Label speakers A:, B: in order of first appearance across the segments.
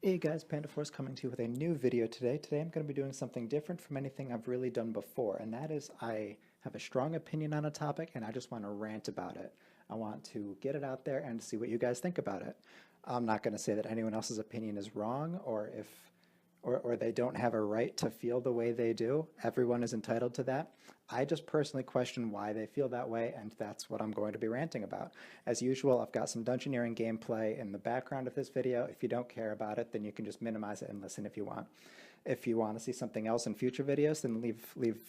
A: Hey guys, Panda Force coming to you with a new video today. Today I'm going to be doing something different from anything I've really done before, and that is I have a strong opinion on a topic and I just want to rant about it. I want to get it out there and see what you guys think about it. I'm not going to say that anyone else's opinion is wrong or they don't have a right to feel the way they do. Everyone is entitled to that. I just personally question why they feel that way, and that's what I'm going to be ranting about. As usual, I've got some Dungeoneering gameplay in the background of this video. If you don't care about it, then you can just minimize it and listen if you want. If you want to see something else in future videos, then leave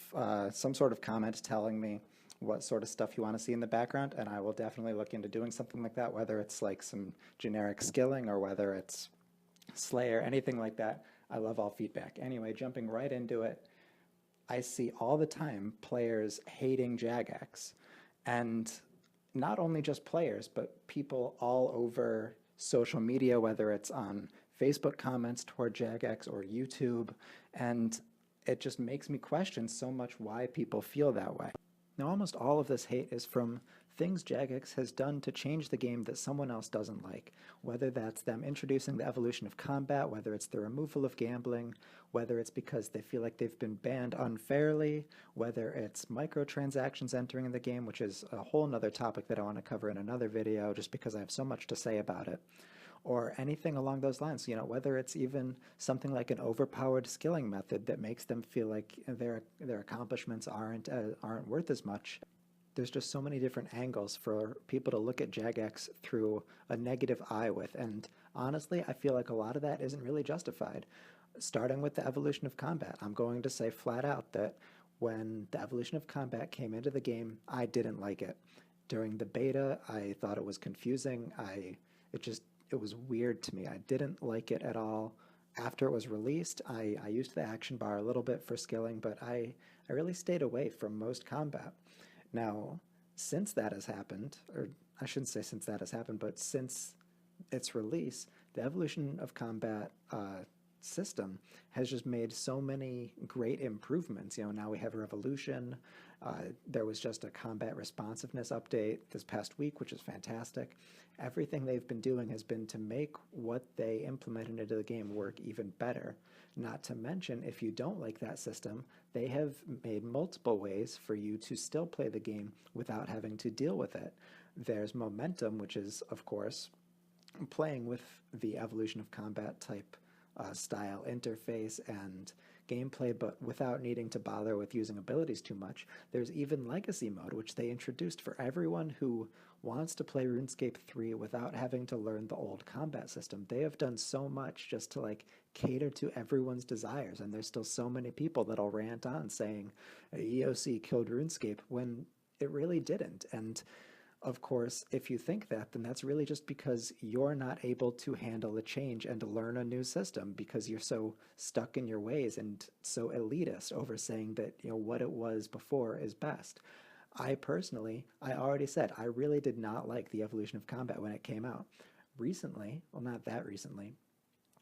A: some sort of comment telling me what sort of stuff you want to see in the background, and I will definitely look into doing something like that, whether it's like some generic skilling or whether it's Slayer, anything like that. I love all feedback. Anyway, jumping right into it, I see all the time players hating Jagex. And not only just players, but people all over social media, whether it's on Facebook comments toward Jagex or YouTube. And it just makes me question so much why people feel that way. Now, almost all of this hate is from things Jagex has done to change the game that someone else doesn't like, whether that's them introducing the evolution of combat, whether it's the removal of gambling, whether it's because they feel like they've been banned unfairly, whether it's microtransactions entering the game, which is a whole nother topic that I want to cover in another video just because I have so much to say about it, or anything along those lines. You know, whether it's even something like an overpowered skilling method that makes them feel like their accomplishments aren't worth as much. There's just so many different angles for people to look at Jagex through a negative eye with, and honestly, I feel like a lot of that isn't really justified. Starting with the evolution of combat, I'm going to say flat out that when the evolution of combat came into the game, I didn't like it. During the beta, I thought it was confusing. It was weird to me. I didn't like it at all. After it was released, I used the action bar a little bit for skilling, but I really stayed away from most combat. Now, since that has happened, or I shouldn't say since that has happened, but since its release, the evolution of combat system has just made so many great improvements. You know, now we have a revolution. There was just a combat responsiveness update this past week, which is fantastic. Everything they've been doing has been to make what they implemented into the game work even better. Not to mention, if you don't like that system, they have made multiple ways for you to still play the game without having to deal with it. There's momentum, which is, of course, playing with the evolution of combat type style interface and gameplay, but without needing to bother with using abilities too much. There's even Legacy mode, which they introduced for everyone who wants to play RuneScape 3 without having to learn the old combat system. They have done so much just to like cater to everyone's desires, and there's still so many people that'll rant on saying EOC killed RuneScape when it really didn't. And of course, if you think that, then that's really just because you're not able to handle a change and to learn a new system because you're so stuck in your ways and so elitist over saying that, you know, what it was before is best. I personally, I already said, I really did not like the evolution of combat when it came out. Recently, well, not that recently,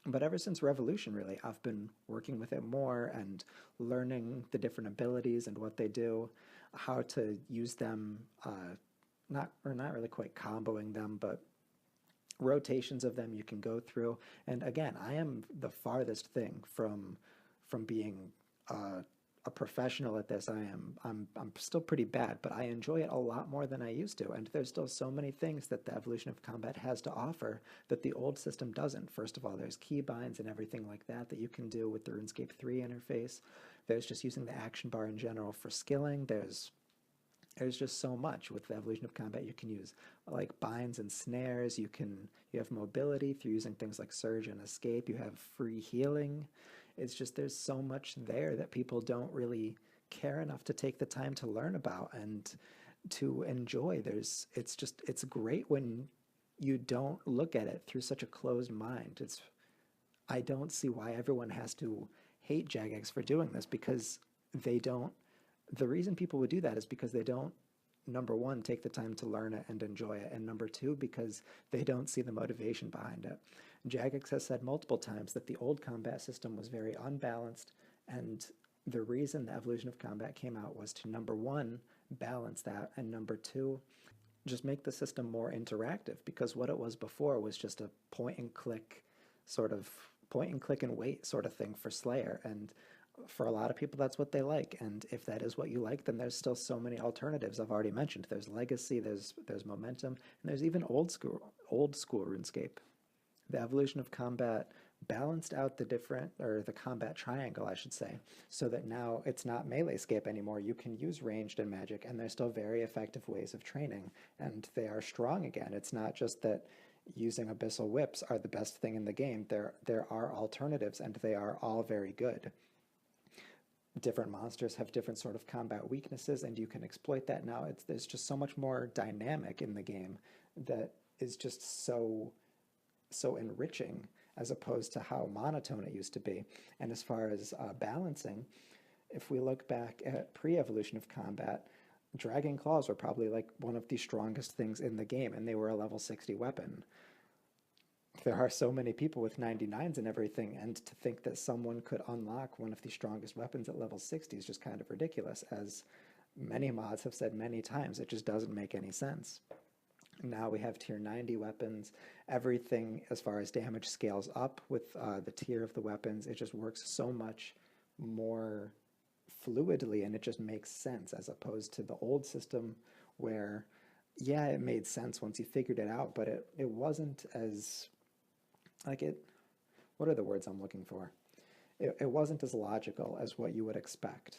A: but ever since Revolution, really, I've been working with it more and learning the different abilities and what they do, how to use them, not really quite comboing them, but rotations of them you can go through. And again, I am the farthest thing from being a professional at this. I'm still pretty bad, but I enjoy it a lot more than I used to. And there's still so many things that the evolution of combat has to offer that the old system doesn't. First of all, there's keybinds and everything like that that you can do with the RuneScape 3 interface. There's just using the action bar in general for skilling. There's just so much with the evolution of combat you can use, like binds and snares. You have mobility through using things like surge and escape. You have free healing. It's just there's so much there that people don't really care enough to take the time to learn about and to enjoy. It's great when you don't look at it through such a closed mind. I don't see why everyone has to hate Jagex for doing this because they don't. The reason people would do that is because they don't, number one, take the time to learn it and enjoy it, and number two, because they don't see the motivation behind it. Jagex has said multiple times that the old combat system was very unbalanced, and the reason the evolution of combat came out was to, number one, balance that, and number two, just make the system more interactive, because what it was before was just a point and click sort of point and click and wait sort of thing for Slayer. And for a lot of people, that's what they like. And if that is what you like, then there's still so many alternatives. I've already mentioned there's Legacy, there's Momentum, and there's even old school RuneScape. The evolution of combat balanced out the combat triangle, I should say, so that now it's not meleescape anymore. You can use ranged and magic, and there's still very effective ways of training, and they are strong again. It's not just that using abyssal whips are the best thing in the game. There are alternatives, and they are all very good. Different monsters have different sort of combat weaknesses, and you can exploit that now. There's just so much more dynamic in the game that is just so enriching as opposed to how monotone it used to be. And as far as balancing, if we look back at pre-evolution of combat, Dragon Claws were probably like one of the strongest things in the game, and they were a level 60 weapon. There are so many people with 99s and everything, and to think that someone could unlock one of the strongest weapons at level 60 is just kind of ridiculous. As many mods have said many times, it just doesn't make any sense. Now we have tier 90 weapons. Everything as far as damage scales up with the tier of the weapons. It just works so much more fluidly, and it just makes sense, as opposed to the old system where, yeah, it made sense once you figured it out, but it wasn't as, what are the words I'm looking for? It wasn't as logical as what you would expect.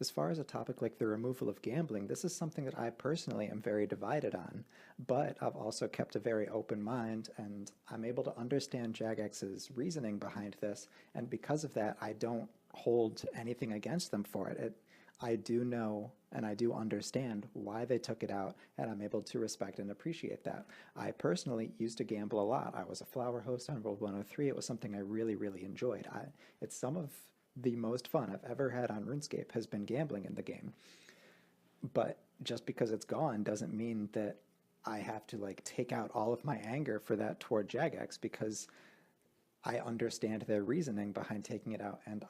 A: As far as a topic like the removal of gambling, this is something that I personally am very divided on, but I've also kept a very open mind, and I'm able to understand Jagex's reasoning behind this, and because of that, I don't hold anything against them for it. I do know and I do understand why they took it out, and I'm able to respect and appreciate that. I personally used to gamble a lot. I was a flower host on World 103. It was something I really, really enjoyed. It's some of the most fun I've ever had on RuneScape has been gambling in the game. But just because it's gone doesn't mean that I have to like take out all of my anger for that toward Jagex, because I understand their reasoning behind taking it out, and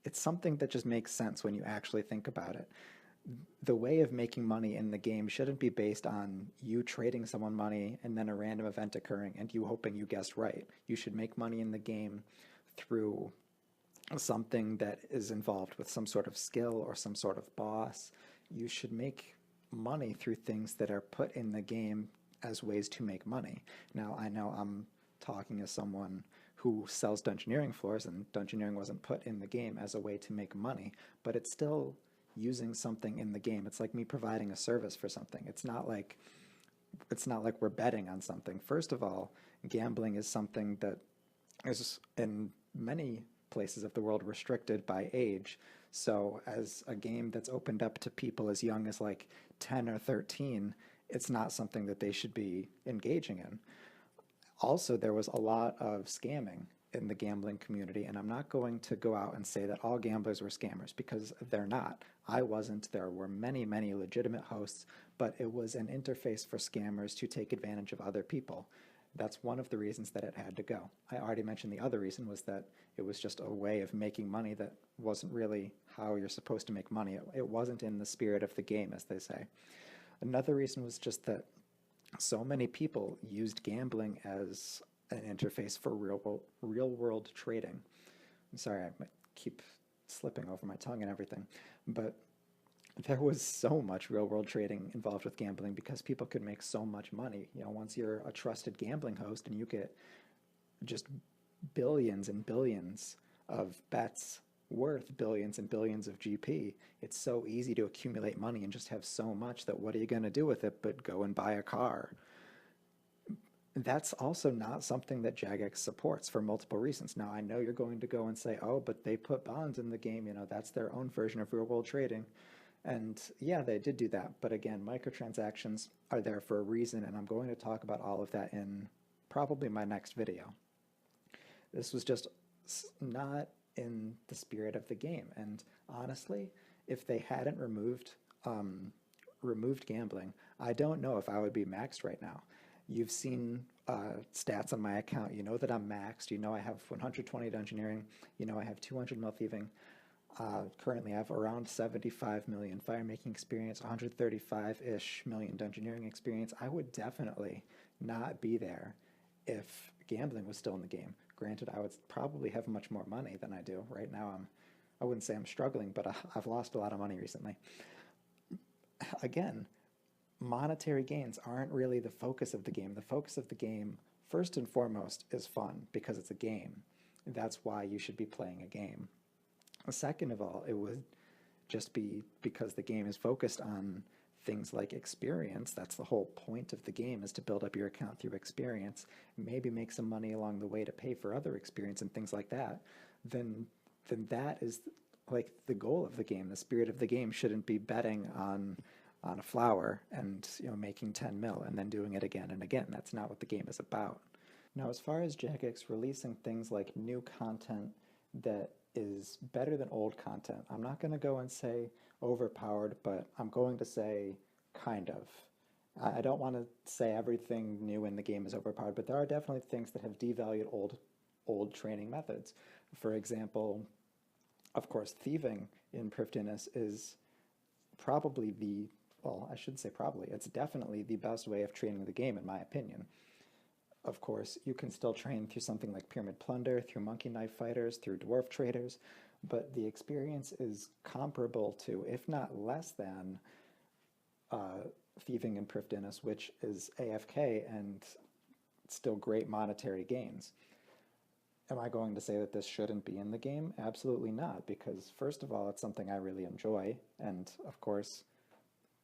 A: it's something that just makes sense when you actually think about it. The way of making money in the game shouldn't be based on you trading someone money and then a random event occurring and you hoping you guessed right. You should make money in the game through something that is involved with some sort of skill or some sort of boss. You should make money through things that are put in the game as ways to make money. Now, I know I'm talking as someone who sells dungeoneering floors, and dungeoneering wasn't put in the game as a way to make money, but it's still using something in the game. It's like me providing a service for something. It's not like we're betting on something. First of all, gambling is something that is in many places of the world restricted by age. So as a game that's opened up to people as young as like 10 or 13, it's not something that they should be engaging in. Also, there was a lot of scamming in the gambling community, and I'm not going to go out and say that all gamblers were scammers, because they're not. I wasn't. There were many, many legitimate hosts, but it was an interface for scammers to take advantage of other people. That's one of the reasons that it had to go. I already mentioned the other reason was that it was just a way of making money that wasn't really how you're supposed to make money. It wasn't in the spirit of the game, as they say. Another reason was just that so many people used gambling as an interface for real-world trading. I'm sorry, I keep slipping over my tongue and everything, but there was so much real-world trading involved with gambling because people could make so much money. You know, once you're a trusted gambling host and you get just billions and billions of bets worth billions and billions of GP, it's so easy to accumulate money and just have so much that what are you going to do with it but go and buy a car? That's also not something that Jagex supports for multiple reasons. Now, I know you're going to go and say, oh, but they put bonds in the game, you know, that's their own version of real-world trading. And yeah, they did do that. But again, microtransactions are there for a reason, and I'm going to talk about all of that in probably my next video. This was just not in the spirit of the game. And honestly, if they hadn't removed gambling, I don't know if I would be maxed right now. You've seen stats on my account. You know that I'm maxed. You know I have 120 dungeoneering. You know I have 200 mil thieving. Currently I have around 75 million firemaking experience, 135-ish million dungeoneering experience. I would definitely not be there if gambling was still in the game. Granted, I would probably have much more money than I do. Right now, I wouldn't say I'm struggling, but I've lost a lot of money recently. Again, monetary gains aren't really the focus of the game. The focus of the game, first and foremost, is fun because it's a game. That's why you should be playing a game. Second of all, it would just be because the game is focused on things like experience. That's the whole point of the game, is to build up your account through experience, maybe make some money along the way to pay for other experience and things like that. Then that is like the goal of the game. The spirit of the game shouldn't be betting on a flower and making 10 mil and then doing it again and again. That's not what the game is about. Now, as far as Jagex releasing things like new content that is better than old content, I'm not going to go and say overpowered, but I'm going to say kind of. I don't want to say everything new in the game is overpowered, but there are definitely things that have devalued old training methods. For example, of course, thieving in Prifddinas is probably well, I shouldn't say probably, it's definitely the best way of training the game, in my opinion. Of course, you can still train through something like Pyramid Plunder, through Monkey Knife Fighters, through Dwarf Traders, but the experience is comparable to, if not less than, thieving in Prifddinas, which is AFK and still great monetary gains. Am I going to say that this shouldn't be in the game? Absolutely not, because first of all, it's something I really enjoy, and of course,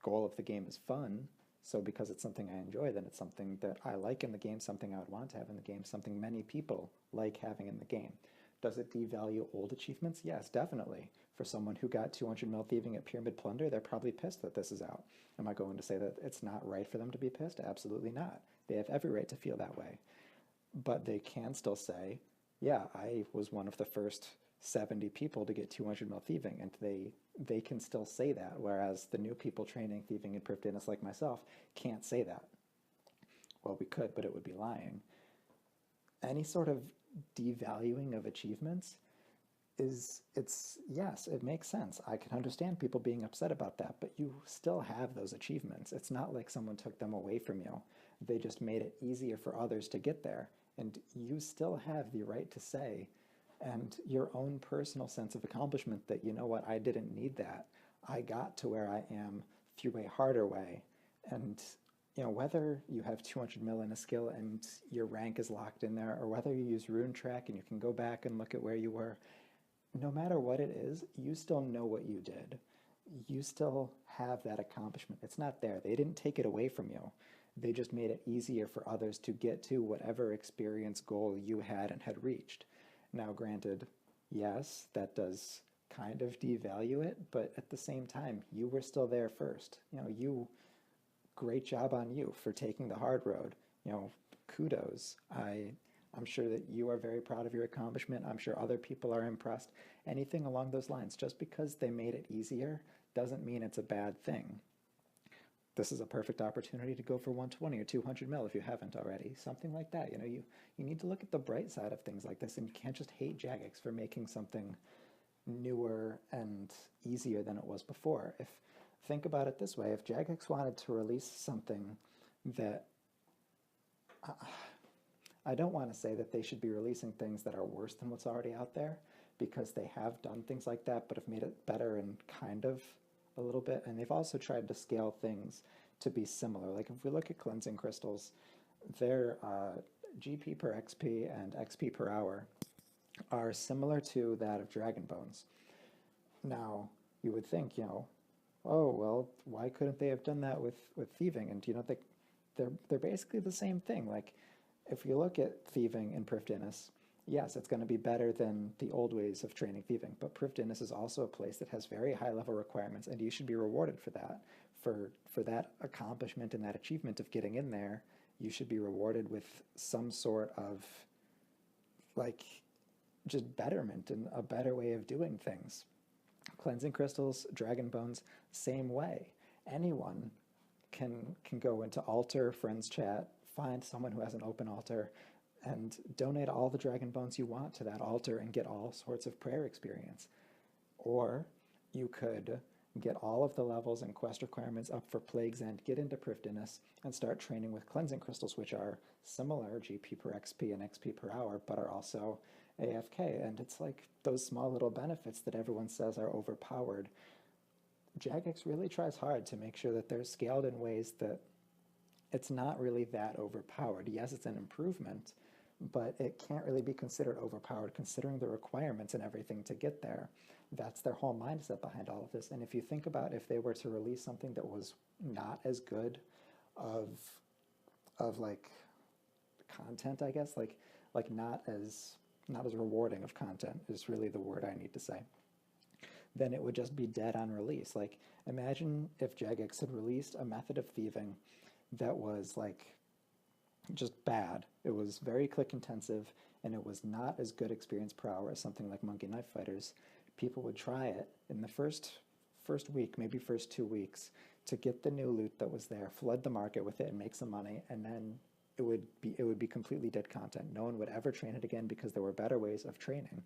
A: goal of the game is fun. So because it's something I enjoy, then it's something that I like in the game, something I would want to have in the game, something many people like having in the game. Does it devalue old achievements? Yes, definitely. For someone who got 200 mil thieving at Pyramid Plunder, they're probably pissed that this is out. Am I going to say that it's not right for them to be pissed? Absolutely not. They have every right to feel that way. But they can still say, yeah, I was one of the first 70 people to get 200 mil thieving, and they can still say that, whereas the new people training thieving in Prifddinas like myself can't say that. Well, we could, but it would be lying. Any sort of devaluing of achievements yes, it makes sense. I can understand people being upset about that, but you still have those achievements. It's not like someone took them away from you. They just made it easier for others to get there, and you still have the right to say, and your own personal sense of accomplishment, that, you know what, I didn't need that. I got to where I am through a harder way. And whether you have 200 mil in a skill and your rank is locked in there, or whether you use Rune Track and you can go back and look at where you were, no matter what it is, you still know what you did. You still have that accomplishment. It's not there. They didn't take it away from you. They just made it easier for others to get to whatever experience goal you had and had reached. Now, granted, yes, that does kind of devalue it, but at the same time, you were still there first. Great job on you for taking the hard road. Kudos. I'm sure that you are very proud of your accomplishment. I'm sure other people are impressed. Anything along those lines. Just because they made it easier doesn't mean it's a bad thing. This is a perfect opportunity to go for 120 or 200 mil if you haven't already. Something like that. You need to look at the bright side of things like this, and you can't just hate Jagex for making something newer and easier than it was before. Think about it this way. If Jagex wanted to release something that... I don't want to say that they should be releasing things that are worse than what's already out there, because they have done things like that, but have made it better and kind of a little bit, and they've also tried to scale things to be similar. Like if we look at cleansing crystals, their GP per XP and XP per hour are similar to that of Dragon Bones. Now, you would think, oh, well, why couldn't they have done that with thieving? And they're basically the same thing. Like, if you look at thieving in Prifddinas, yes, it's going to be better than the old ways of training thieving, but Prifddinas is also a place that has very high level requirements, and you should be rewarded for that. For that accomplishment and that achievement of getting in there, you should be rewarded with some sort of, like, just betterment and a better way of doing things. Cleansing crystals, Dragon Bones, same way. Anyone can go into altar, friends chat, find someone who has an open altar, and donate all the Dragon Bones you want to that altar and get all sorts of prayer experience. Or you could get all of the levels and quest requirements up for Plague's End, get into Prifddinas, and start training with cleansing crystals, which are similar GP per XP and XP per hour, but are also AFK. And it's like those small little benefits that everyone says are overpowered. Jagex really tries hard to make sure that they're scaled in ways that it's not really that overpowered. Yes, it's an improvement, but it can't really be considered overpowered considering the requirements and everything to get there. That's their whole mindset behind all of this. And if you think about if they were to release something that was not as good of like content, I guess, like not as rewarding of content is really the word I need to say, then it would just be dead on release. Like, imagine if Jagex had released a method of thieving that was like just bad. It was very click intensive and it was not as good experience per hour as something like Monkey Knife Fighters. People would try it in the first week, maybe first 2 weeks, to get the new loot that was there, flood the market with it and make some money, and then it would be completely dead content. No one would ever train it again because there were better ways of training.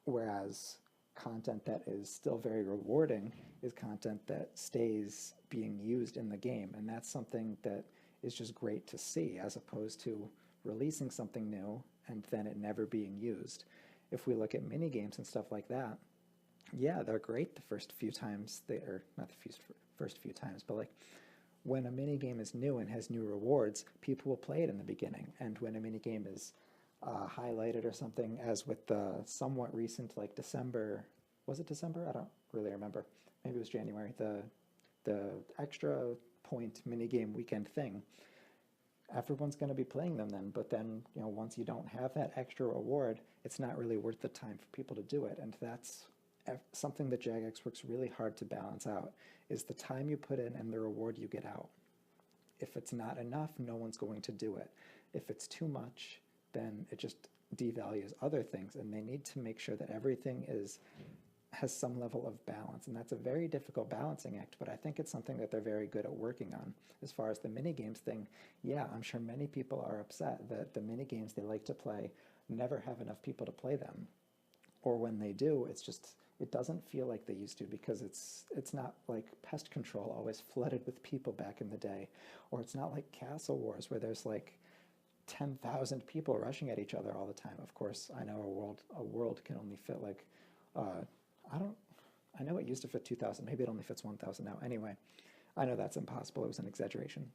A: Whereas content that is still very rewarding is content that stays being used in the game, and that's something that is just great to see, as opposed to releasing something new and then it never being used. If we look at mini games and stuff like that, yeah, they're great the first few times, or not the first few times, but like when a mini game is new and has new rewards, people will play it in the beginning. And when a mini game is highlighted or something, as with the somewhat recent, like December, was it December? I don't really remember. Maybe it was January. The extra point mini game weekend thing. Everyone's going to be playing them then, but then, you know, once you don't have that extra reward, it's not really worth the time for people to do it. And that's something that Jagex works really hard to balance out, is the time you put in and the reward you get out. If it's not enough, no one's going to do it. If it's too much, then it just devalues other things, and they need to make sure that everything has some level of balance, and that's a very difficult balancing act, but I think it's something that they're very good at working on. As far as the minigames thing, yeah, I'm sure many people are upset that the minigames they like to play never have enough people to play them. Or when they do, it doesn't feel like they used to, because it's not like Pest Control always flooded with people back in the day, or it's not like Castle Wars where there's like 10,000 people rushing at each other all the time. Of course, I know a world can only fit like I know it used to fit 2,000. Maybe it only fits 1,000 now. Anyway, I know that's impossible. It was an exaggeration.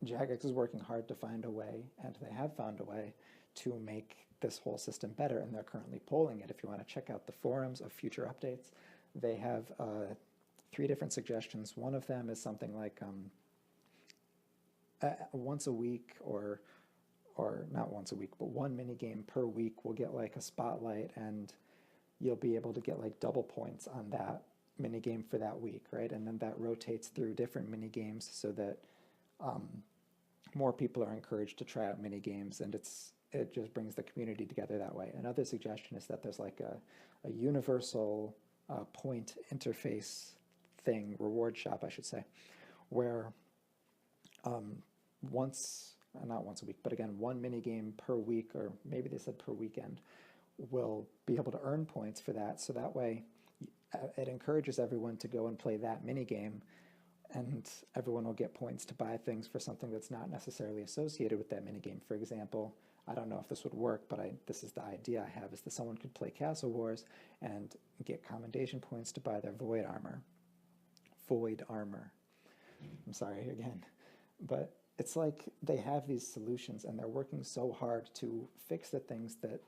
A: Jagex is working hard to find a way, and they have found a way to make this whole system better, and they're currently polling it. If you want to check out the forums of future updates, they have 3 different suggestions. One of them is something like once a week, or not once a week, but one mini game per week will get like a spotlight, and you'll be able to get like double points on that mini game for that week, right? And then that rotates through different mini games so that more people are encouraged to try out mini games, and it just brings the community together that way. Another suggestion is that there's like a universal point interface thing, reward shop, I should say, where not once a week, but again, one mini game per week, or maybe they said per weekend, will be able to earn points for that. So that way it encourages everyone to go and play that mini game, and everyone will get points to buy things for something that's not necessarily associated with that mini game. For example, I don't know if this would work, but this is the idea I have, is that someone could play Castle Wars and get commendation points to buy their Void Armor. I'm sorry again. But it's like they have these solutions, and they're working so hard to fix the things that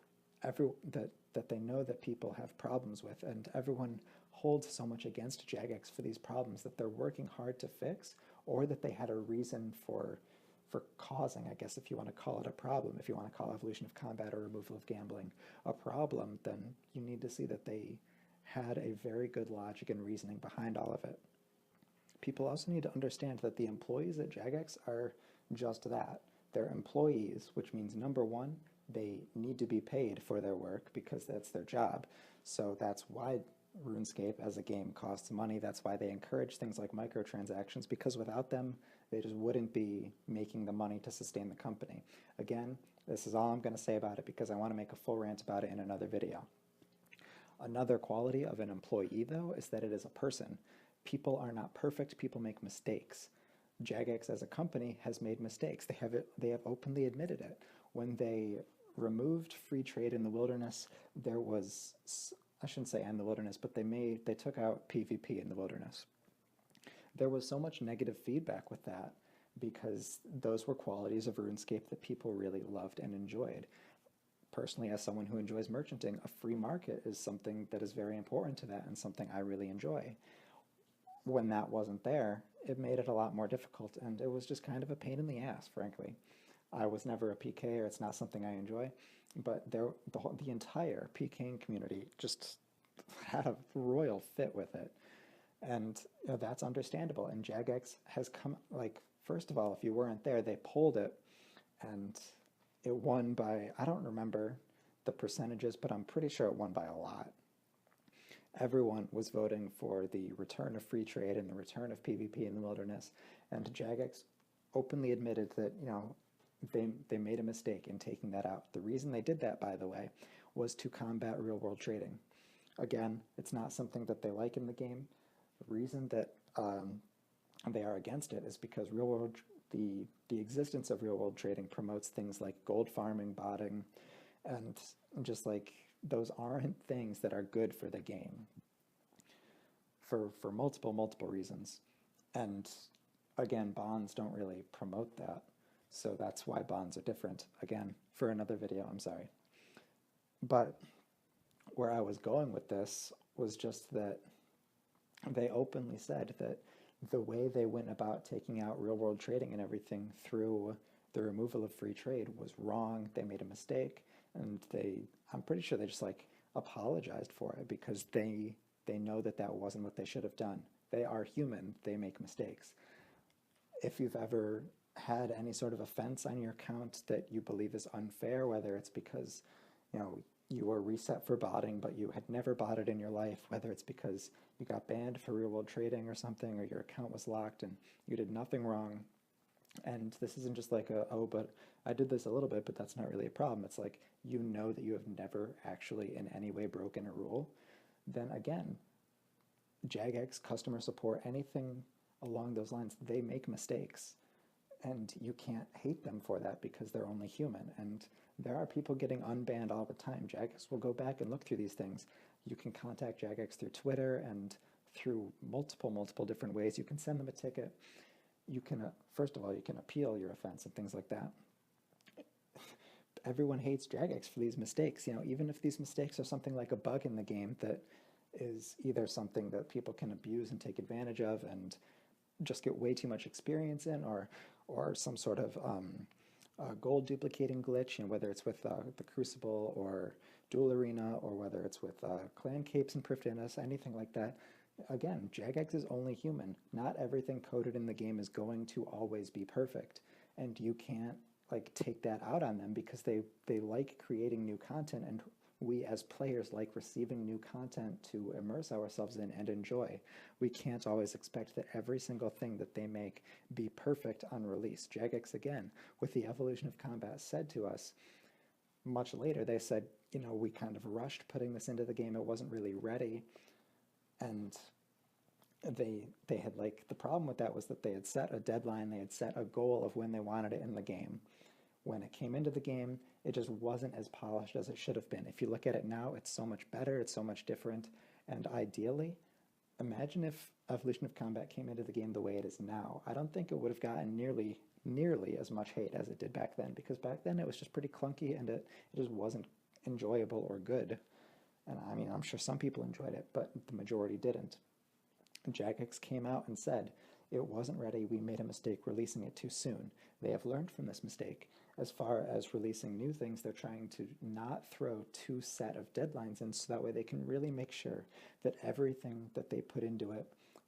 A: that they know that people have problems with, and everyone holds so much against Jagex for these problems that they're working hard to fix, or that they had a reason for causing, I guess, if you want to call it a problem. If you want to call evolution of combat or removal of gambling a problem, then you need to see that they had a very good logic and reasoning behind all of it. People also need to understand that the employees at Jagex are just that. They're employees, which means, number one, they need to be paid for their work because that's their job. So that's why RuneScape as a game costs money. That's why they encourage things like microtransactions, because without them, they just wouldn't be making the money to sustain the company. Again, this is all I'm going to say about it, because I want to make a full rant about it in another video. Another quality of an employee, though, is that it is a person. People are not perfect. People make mistakes. Jagex as a company has made mistakes. They have openly admitted it. When they removed free trade in the wilderness, there was, I shouldn't say in the wilderness, but they took out PvP in the wilderness. There was so much negative feedback with that because those were qualities of RuneScape that people really loved and enjoyed. Personally, as someone who enjoys merchanting, a free market is something that is very important to that and something I really enjoy. When that wasn't there, it made it a lot more difficult, and it was just kind of a pain in the ass, frankly. I was never a PK, or it's not something I enjoy, but the entire PKing community just had a royal fit with it. And that's understandable. And Jagex has come, like, first of all, if you weren't there, they pulled it, and it won by, I don't remember the percentages, but I'm pretty sure it won by a lot. Everyone was voting for the return of free trade and the return of PvP in the wilderness, and Jagex openly admitted that, they made a mistake in taking that out. The reason they did that, by the way, was to combat real-world trading. Again, it's not something that they like in the game. The reason that they are against it is because the existence of real-world trading promotes things like gold farming, botting, and just like those aren't things that are good for the game for multiple reasons. And again, bonds don't really promote that. So that's why bonds are different. Again, for another video, I'm sorry. But where I was going with this was just that they openly said that the way they went about taking out real-world trading and everything through the removal of free trade was wrong. They made a mistake, and I'm pretty sure they just like apologized for it because they know that that wasn't what they should have done. They are human. They make mistakes. If you've ever had any sort of offense on your account that you believe is unfair, whether it's because you were reset for botting but you had never botted in your life, whether it's because you got banned for real-world trading or something, or your account was locked and you did nothing wrong, and this isn't just like but I did this a little bit, but that's not really a problem. It's like, that you have never actually in any way broken a rule, then again, Jagex, customer support, anything along those lines, they make mistakes. And you can't hate them for that because they're only human. And there are people getting unbanned all the time. Jagex will go back and look through these things. You can contact Jagex through Twitter and through multiple different ways. You can send them a ticket. You can, first of all, you can appeal your offense and things like that. Everyone hates Jagex for these mistakes. Even if these mistakes are something like a bug in the game that is either something that people can abuse and take advantage of and just get way too much experience in, or some sort of gold duplicating glitch, whether it's with the Crucible or Duel Arena, or whether it's with clan capes and Prifdinus, anything like that. Again, Jagex is only human. Not everything coded in the game is going to always be perfect, and you can't take that out on them because they like creating new content, and we as players like receiving new content to immerse ourselves in and enjoy. We can't always expect that every single thing that they make be perfect on release. Jagex, again, with the evolution of combat, said to us much later, they said, we kind of rushed putting this into the game. It wasn't really ready. And they had the problem with that was that they had set a deadline, they had set a goal of when they wanted it in the game. When it came into the game, it just wasn't as polished as it should have been. If you look at it now, it's so much better, it's so much different, and ideally, imagine if Evolution of Combat came into the game the way it is now. I don't think it would have gotten nearly as much hate as it did back then, because back then it was just pretty clunky and it just wasn't enjoyable or good. And I mean, I'm sure some people enjoyed it, but the majority didn't. Jagex came out and said, it wasn't ready, we made a mistake releasing it too soon. They have learned from this mistake. As far as releasing new things, they're trying to not throw two set of deadlines in, so that way they can really make sure that everything that they put into it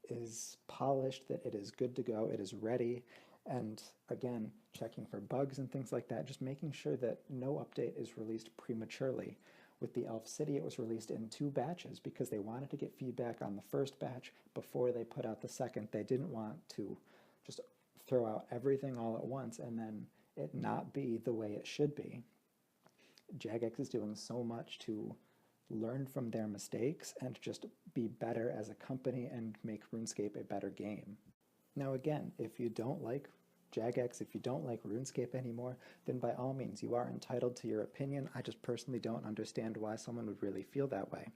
A: is polished, that it is good to go, it is ready, and again, checking for bugs and things like that, just making sure that no update is released prematurely. With the Elf City, it was released in 2 batches because they wanted to get feedback on the first batch before they put out the second. They didn't want to just throw out everything all at once and then it not be the way it should be. Jagex is doing so much to learn from their mistakes and just be better as a company and make RuneScape a better game. Now again, if you don't like Jagex, if you don't like RuneScape anymore, then by all means, you are entitled to your opinion. I just personally don't understand why someone would really feel that way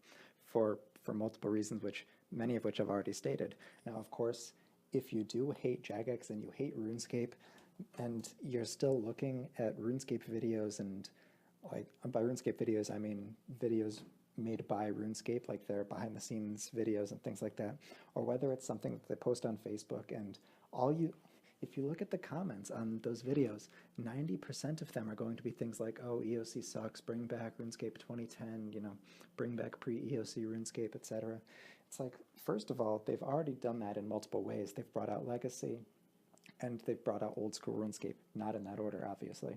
A: for multiple reasons, many of which I've already stated. Now, of course, if you do hate Jagex and you hate RuneScape, and you're still looking at RuneScape videos, and like by RuneScape videos, I mean videos made by RuneScape, like their behind the scenes videos and things like that, or whether it's something that they post on Facebook, and if you look at the comments on those videos, 90% of them are going to be things like, oh, EOC sucks, bring back RuneScape 2010, bring back pre-EOC RuneScape, etc. It's like, first of all, they've already done that in multiple ways. They've brought out Legacy, and they've brought out old school RuneScape, not in that order, obviously.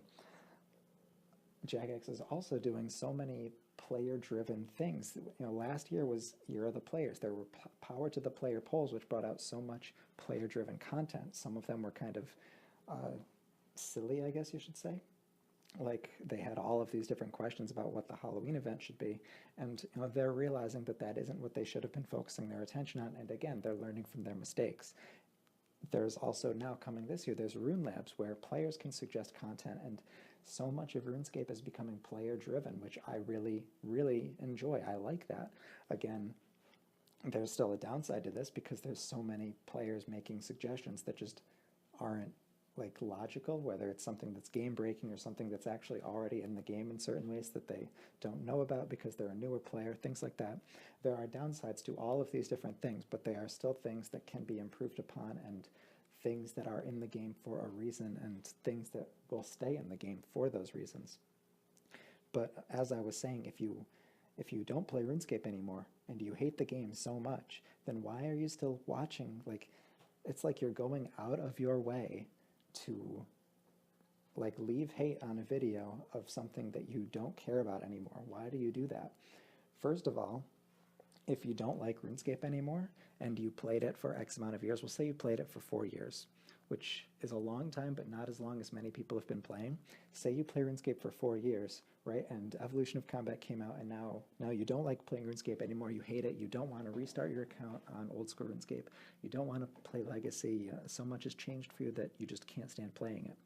A: Jagex is also doing so many player-driven things. Last year was Year of the Players. There were Power to the Player polls, which brought out so much player-driven content. Some of them were kind of silly, I guess you should say. Like, they had all of these different questions about what the Halloween event should be, and they're realizing that that isn't what they should have been focusing their attention on, and again, they're learning from their mistakes. There's also now coming this year, there's Rune Labs, where players can suggest content, and so much of RuneScape is becoming player-driven, which I really, really enjoy. I like that. Again, there's still a downside to this because there's so many players making suggestions that just aren't like logical, whether it's something that's game-breaking or something that's actually already in the game in certain ways that they don't know about because they're a newer player, things like that. There are downsides to all of these different things, but they are still things that can be improved upon and things that are in the game for a reason and things that will stay in the game for those reasons. But as I was saying, if you don't play RuneScape anymore and you hate the game so much, then why are you still watching? Like, it's like you're going out of your way to like leave hate on a video of something that you don't care about anymore. Why do you do that? First of all, if you don't like RuneScape anymore and you played it for X amount of years, we'll say you played it for 4 years, which is a long time, but not as long as many people have been playing. Say you play RuneScape for 4 years, right? And Evolution of Combat came out, and now you don't like playing RuneScape anymore. You hate it. You don't want to restart your account on old school RuneScape. You don't want to play Legacy. So much has changed for you that you just can't stand playing it.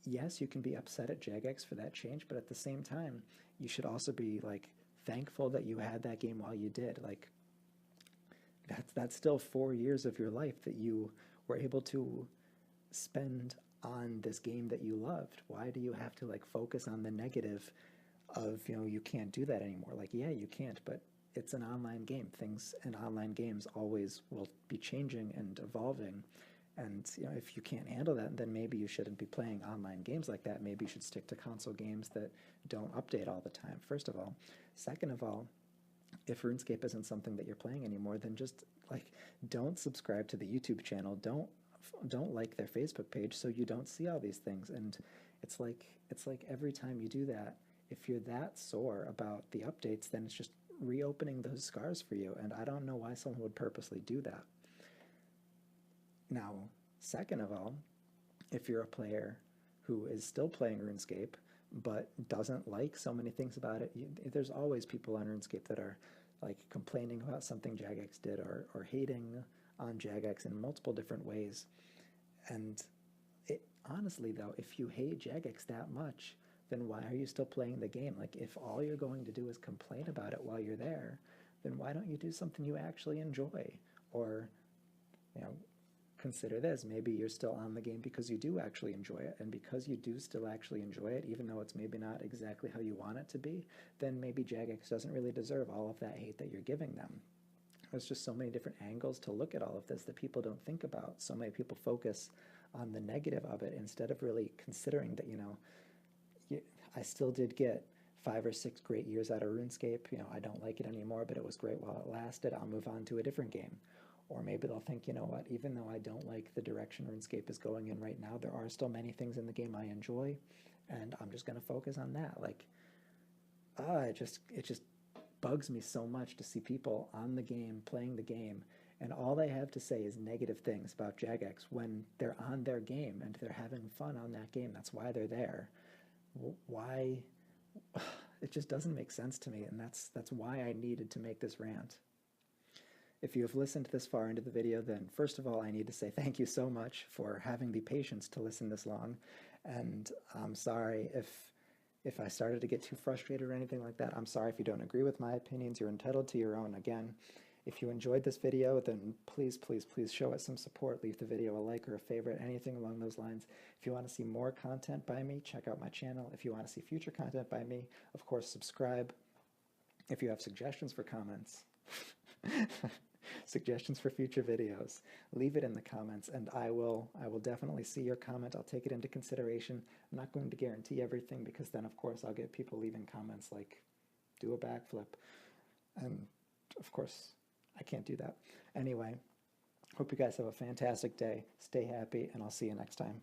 A: Yes, you can be upset at Jagex for that change, but at the same time, you should also be like thankful that you had that game while you did. Like, that's still 4 years of your life that you were able to spend on this game that you loved. Why do you have to like focus on the negative of, you can't do that anymore? Like, yeah, you can't, but it's an online game. Things in online games always will be changing and evolving. And if you can't handle that, then maybe you shouldn't be playing online games like that. Maybe you should stick to console games that don't update all the time, first of all. Second of all, if RuneScape isn't something that you're playing anymore, then just like don't subscribe to the YouTube channel. Don't like their Facebook page so you don't see all these things. And it's like every time you do that, if you're that sore about the updates, then it's just reopening those scars for you. And I don't know why someone would purposely do that. Now, second of all, if you're a player who is still playing RuneScape but doesn't like so many things about it, there's always people on RuneScape that are like complaining about something Jagex did or hating on Jagex in multiple different ways. And honestly though, if you hate Jagex that much, then why are you still playing the game? Like, if all you're going to do is complain about it while you're there, then why don't you do something you actually enjoy? Or, consider this, maybe you're still on the game because you do actually enjoy it, and because you do still actually enjoy it, even though it's maybe not exactly how you want it to be, then maybe Jagex doesn't really deserve all of that hate that you're giving them. There's just so many different angles to look at all of this that people don't think about. So many people focus on the negative of it instead of really considering that, I still did get 5 or 6 great years out of RuneScape. I don't like it anymore, but it was great while it lasted. I'll move on to a different game. Or maybe they'll think, you know what, even though I don't like the direction RuneScape is going in right now, there are still many things in the game I enjoy, and I'm just going to focus on that. Like, it just bugs me so much to see people on the game, playing the game, and all they have to say is negative things about Jagex when they're on their game and they're having fun on that game. That's why they're there. Why? it just doesn't make sense to me, and that's why I needed to make this rant. If you have listened this far into the video, then first of all, I need to say thank you so much for having the patience to listen this long. And I'm sorry if I started to get too frustrated or anything like that. I'm sorry if you don't agree with my opinions. You're entitled to your own. Again, if you enjoyed this video, then please, please, please show it some support. Leave the video a like or a favorite, anything along those lines. If you want to see more content by me, check out my channel. If you want to see future content by me, of course, subscribe. If you have suggestions for comments, suggestions for future videos, leave it in the comments, and I will definitely see your comment. I'll take it into consideration. I'm not going to guarantee everything, because then of course I'll get people leaving comments like do a backflip, and of course I can't do that. Anyway, hope you guys have a fantastic day. Stay happy, and I'll see you next time.